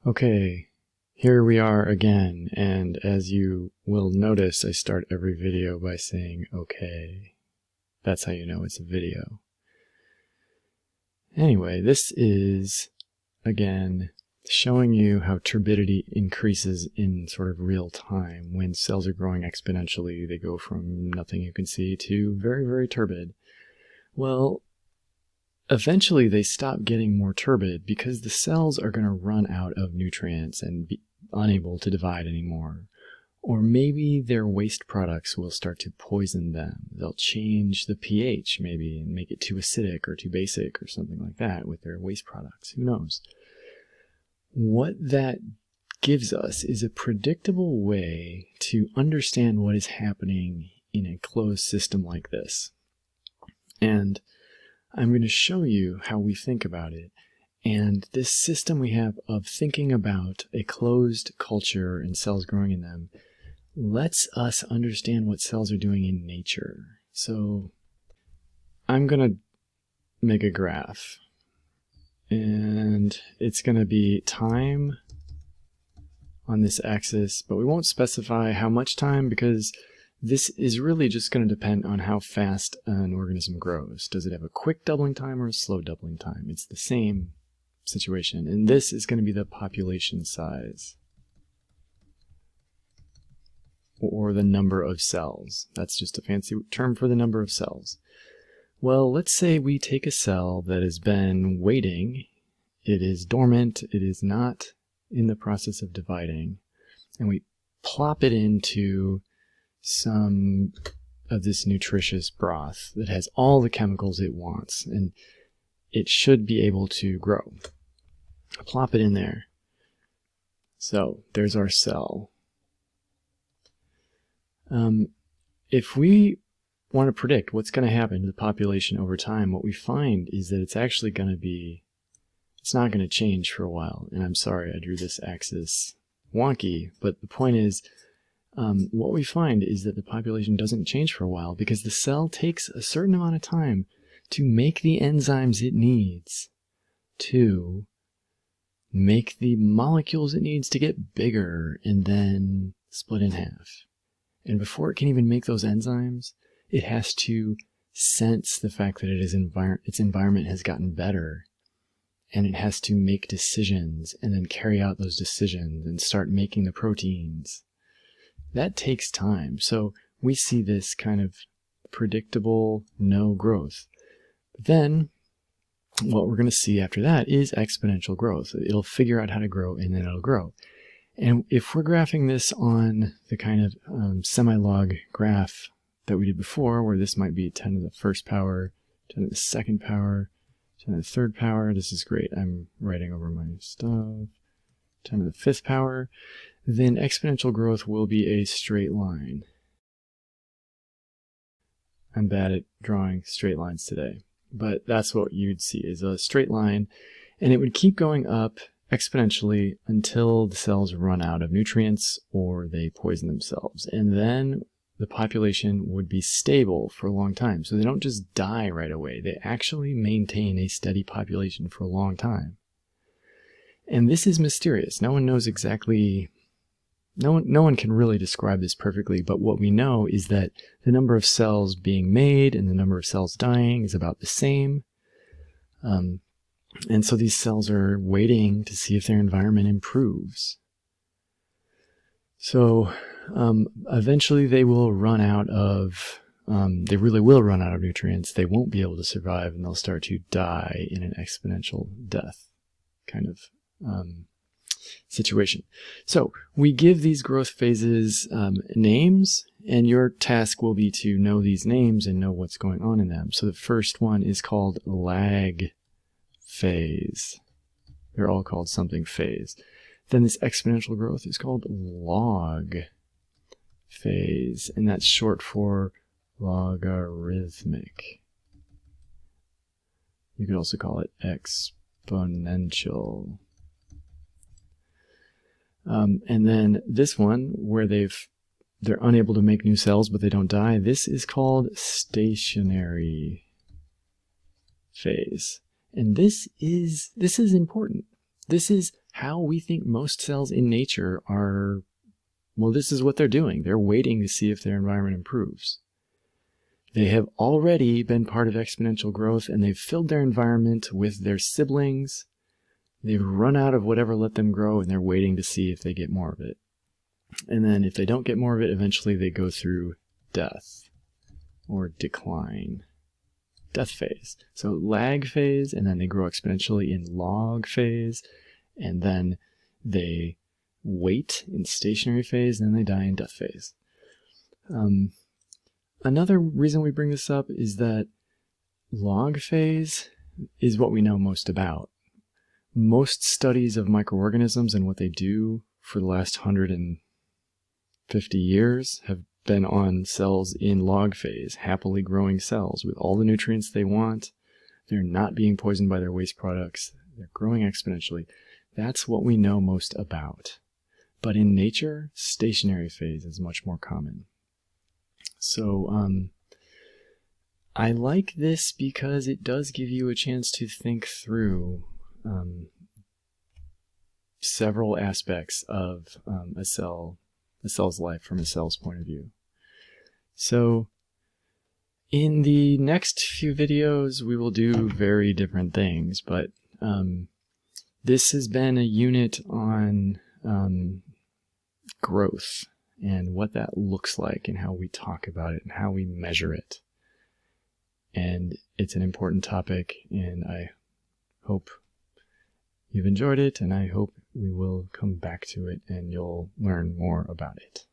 Okay, here we are again, and as you will notice, I start every video by saying okay. That's how you know it's a video. Anyway, this is, again, showing you how turbidity increases in sort of real time. When cells are growing exponentially, they go from nothing you can see to very, very turbid. Well, eventually they stop getting more turbid because the cells are going to run out of nutrients and be unable to divide anymore. Or maybe their waste products will start to poison them. They'll change the pH maybe and make it too acidic or too basic or something like that with their waste products. Who knows? What that gives us is a predictable way to understand what is happening in a closed system like this. And I'm going to show you how we think about it. And this system we have of thinking about a closed culture and cells growing in them lets us understand what cells are doing in nature. So I'm going to make a graph. And it's going to be time on this axis, but we won't specify how much time because this is really just going to depend on how fast an organism grows. Does it have a quick doubling time or a slow doubling time? It's the same situation. And this is going to be the population size, or the number of cells. That's just a fancy term for the number of cells. Well, let's say we take a cell that has been waiting. It is dormant. It is not in the process of dividing. And we plop it into some of this nutritious broth that has all the chemicals it wants, and it should be able to grow. Plop it in there. So there's our cell. If we want to predict what's going to happen to the population over time, what we find is that it's actually going to be, it's not going to change for a while. And I'm sorry I drew this axis wonky, but the point is, what we find is that the population doesn't change for a while because the cell takes a certain amount of time to make the enzymes it needs to make the molecules it needs to get bigger and then split in half. And before it can even make those enzymes, it has to sense the fact that its environment has gotten better, and it has to make decisions and then carry out those decisions and start making the proteins. That takes time. So we see this kind of predictable no growth. But then what we're going to see after that is exponential growth. It'll figure out how to grow and then it'll grow. And if we're graphing this on the kind of semi-log graph that we did before, where this might be 10 to the first power, 10 to the second power, 10 to the third power, this is great. I'm writing over my stuff. 10 to the fifth power, then exponential growth will be a straight line. I'm bad at drawing straight lines today, but that's what you'd see is a straight line, and it would keep going up exponentially until the cells run out of nutrients or they poison themselves. And then the population would be stable for a long time. So they don't just die right away. They actually maintain a steady population for a long time. And this is mysterious. No one knows exactly, no one can really describe this perfectly, but what we know is that the number of cells being made and the number of cells dying is about the same. And so these cells are waiting to see if their environment improves. So eventually they will run out of, they really will run out of nutrients. They won't be able to survive and they'll start to die in an exponential death kind of situation. So we give these growth phases names, and your task will be to know these names and know what's going on in them. So the first one is called lag phase. They're all called something phase. Then this exponential growth is called log phase, and that's short for logarithmic. You could also call it exponential. And then this one, where they're unable to make new cells but they don't die, this is called stationary phase. And this is important. This is how we think most cells in nature are, well, this is what they're doing. They're waiting to see if their environment improves. They have already been part of exponential growth, and they've filled their environment with their siblings. They've run out of whatever let them grow, and they're waiting to see if they get more of it. And then if they don't get more of it, eventually they go through death or decline. Death phase. So lag phase, and then they grow exponentially in log phase, and then they wait in stationary phase, and then they die in death phase. Another reason we bring this up is that log phase is what we know most about. Most studies of microorganisms and what they do for the last 150 years have been on cells in log phase, happily growing cells with all the nutrients they want. They're not being poisoned by their waste products. They're growing exponentially. That's what we know most about. But in nature, stationary phase is much more common. So I like this because it does give you a chance to think through several aspects of a cell's life from a cell's point of view. So in the next few videos, we will do very different things, but this has been a unit on growth and what that looks like and how we talk about it and how we measure it. And it's an important topic, and I hope you've enjoyed it, and I hope we will come back to it and you'll learn more about it.